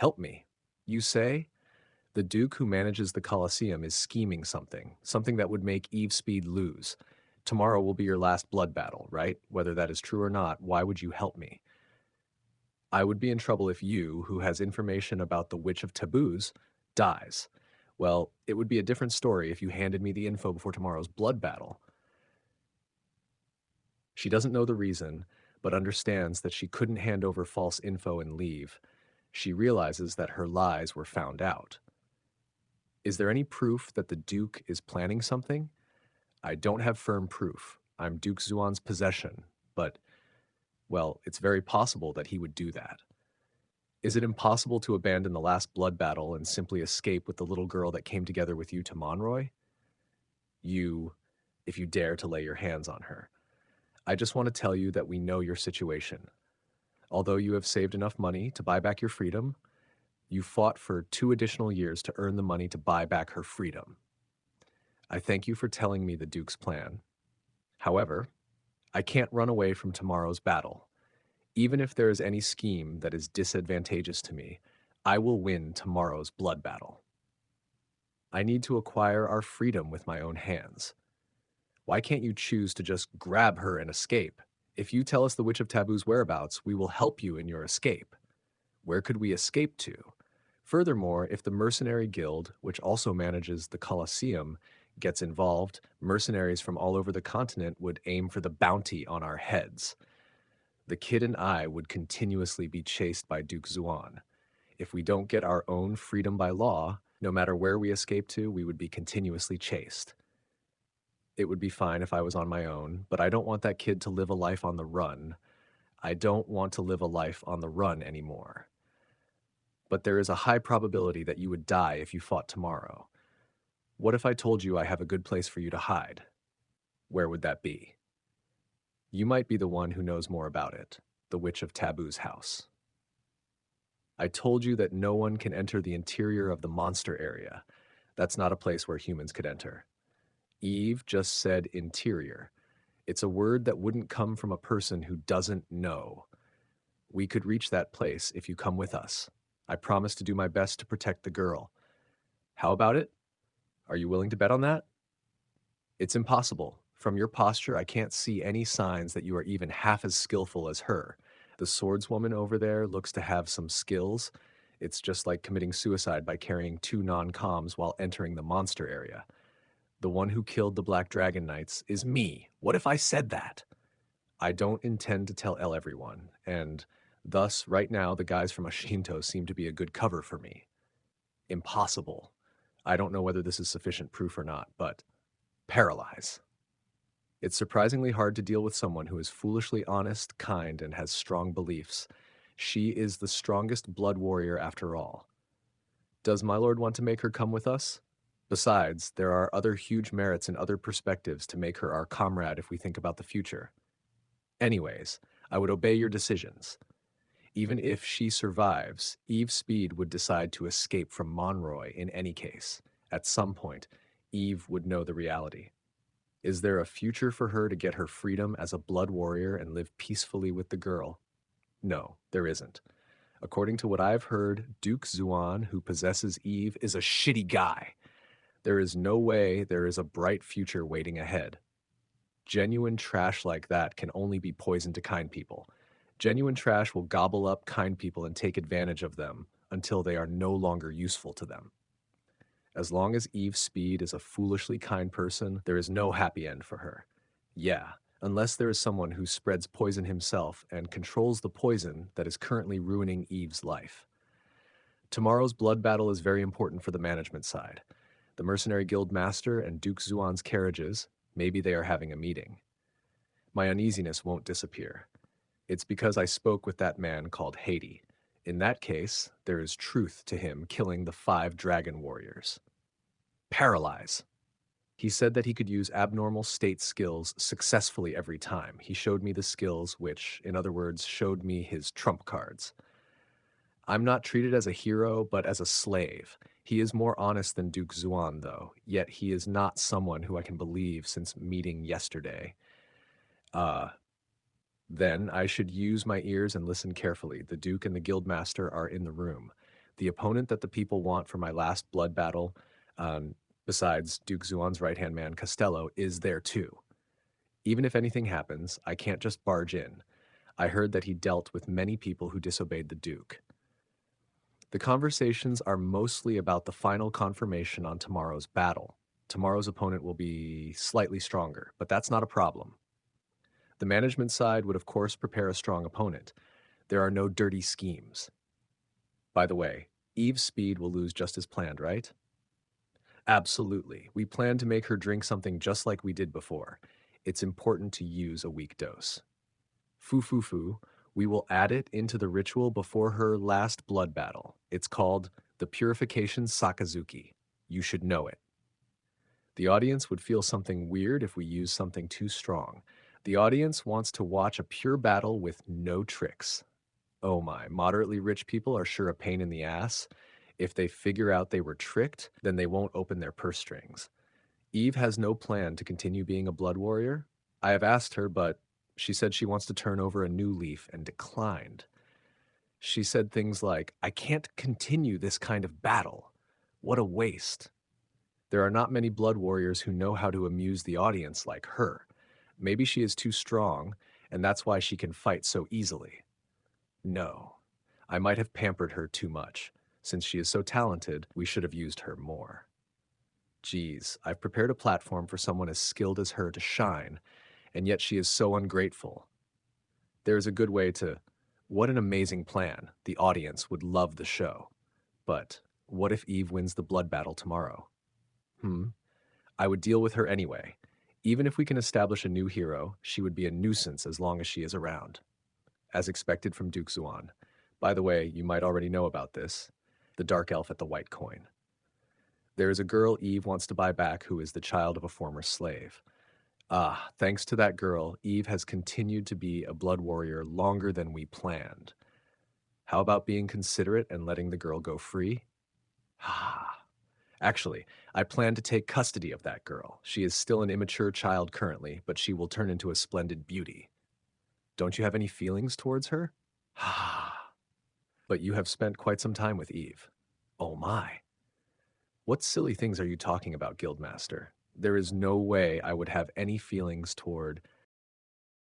Help me. You say? The Duke who manages the Colosseum is scheming something that would make Eve Speed lose. Tomorrow will be your last blood battle, right? Whether that is true or not, why would you help me? I would be in trouble if you, who has information about the Witch of Taboos, dies. Well, it would be a different story if you handed me the info before tomorrow's blood battle. She doesn't know the reason, but understands that she couldn't hand over false info and leave. She realizes that her lies were found out. Is there any proof that the Duke is planning something? I don't have firm proof. I'm Duke Zuan's possession, but, well, it's very possible that he would do that. Is it impossible to abandon the last blood battle and simply escape with the little girl that came together with you to Monroy? You, if you dare to lay your hands on her. I just want to tell you that we know your situation. Although you have saved enough money to buy back your freedom, you fought for 2 additional years to earn the money to buy back her freedom. I thank you for telling me the Duke's plan. However, I can't run away from tomorrow's battle. Even if there is any scheme that is disadvantageous to me, I will win tomorrow's blood battle. I need to acquire our freedom with my own hands. Why can't you choose to just grab her and escape? If you tell us the Witch of Taboo's whereabouts, we will help you in your escape. Where could we escape to? Furthermore, if the Mercenary Guild, which also manages the Colosseum, gets involved, mercenaries from all over the continent would aim for the bounty on our heads. The kid and I would continuously be chased by Duke Zuan. If we don't get our own freedom by law, no matter where we escape to, we would be continuously chased. It would be fine if I was on my own, but I don't want that kid to live a life on the run. I don't want to live a life on the run anymore. But there is a high probability that you would die if you fought tomorrow. What if I told you I have a good place for you to hide? Where would that be? You might be the one who knows more about it, the Witch of Taboo's house. I told you that no one can enter the interior of the monster area. That's not a place where humans could enter. Eve just said interior. It's a word that wouldn't come from a person who doesn't know. We could reach that place if you come with us. I promise to do my best to protect the girl. How about it? Are you willing to bet on that? It's impossible. From your posture, I can't see any signs that you are even half as skillful as her. The swordswoman over there looks to have some skills. It's just like committing suicide by carrying 2 non-coms while entering the monster area. The one who killed the Black Dragon Knights is me. What if I said that? I don't intend to tell everyone, and thus, right now, the guys from Ashinto seem to be a good cover for me. Impossible. I don't know whether this is sufficient proof or not, but paralyze. It's surprisingly hard to deal with someone who is foolishly honest, kind, and has strong beliefs. She is the strongest blood warrior after all. Does my lord want to make her come with us? Besides, there are other huge merits and other perspectives to make her our comrade if we think about the future. Anyways, I would obey your decisions. Even if she survives, Eve Speed would decide to escape from Monroy in any case. At some point, Eve would know the reality. Is there a future for her to get her freedom as a blood warrior and live peacefully with the girl? No, there isn't. According to what I've heard, Duke Zuan, who possesses Eve, is a shitty guy. There is no way there is a bright future waiting ahead. Genuine trash like that can only be poison to kind people. Genuine trash will gobble up kind people and take advantage of them until they are no longer useful to them. As long as Eve Speed is a foolishly kind person, there is no happy end for her. Yeah, unless there is someone who spreads poison himself and controls the poison that is currently ruining Eve's life. Tomorrow's blood battle is very important for the management side. The Mercenary Guild Master and Duke Zuan's carriages, maybe they are having a meeting. My uneasiness won't disappear. It's because I spoke with that man called Haiti. In that case, there is truth to him killing the 5 dragon warriors. Paralyze. He said that he could use abnormal state skills successfully every time. He showed me the skills, which, in other words, showed me his trump cards. I'm not treated as a hero, but as a slave. He is more honest than Duke Zuan, though, yet he is not someone who I can believe since meeting yesterday. Then I should use my ears and listen carefully. The Duke and the Guildmaster are in the room. The opponent that the people want for my last blood battle, um, besides Duke Zuon's right-hand man, Costello, is there too. Even if anything happens, I can't just barge in. I heard that he dealt with many people who disobeyed the Duke. The conversations are mostly about the final confirmation on tomorrow's battle. Tomorrow's opponent will be slightly stronger, but that's not a problem. The management side would, of course, prepare a strong opponent. There are no dirty schemes. By the way, Eve's speed will lose just as planned, right? Absolutely. We plan to make her drink something just like we did before. It's important to use a weak dose. Fu, we will add it into the ritual before her last blood battle. It's called the Purification Sakazuki. You should know it. The audience would feel something weird if we use something too strong. The audience wants to watch a pure battle with no tricks. Oh my, moderately rich people are sure a pain in the ass. If they figure out they were tricked, then they won't open their purse strings. Eve has no plan to continue being a blood warrior. I have asked her, but she said she wants to turn over a new leaf and declined. She said things like, I can't continue this kind of battle. What a waste. There are not many blood warriors who know how to amuse the audience like her. Maybe she is too strong, and that's why she can fight so easily. No, I might have pampered her too much. Since she is so talented, we should have used her more. Geez, I've prepared a platform for someone as skilled as her to shine, and yet she is so ungrateful. There is a good way to... What an amazing plan. The audience would love the show. But what if Eve wins the blood battle tomorrow? I would deal with her anyway. Even if we can establish a new hero, she would be a nuisance as long as she is around. As expected from Duke Zuon. By the way, you might already know about this. The dark elf at the white coin. There is a girl Eve wants to buy back who is the child of a former slave. Ah, thanks to that girl, Eve has continued to be a blood warrior longer than we planned. How about being considerate and letting the girl go free? Ah. Actually, I plan to take custody of that girl. She is still an immature child currently, but she will turn into a splendid beauty. Don't you have any feelings towards her? Ah. But you have spent quite some time with Eve. Oh my. What silly things are you talking about, Guildmaster? There is no way I would have any feelings toward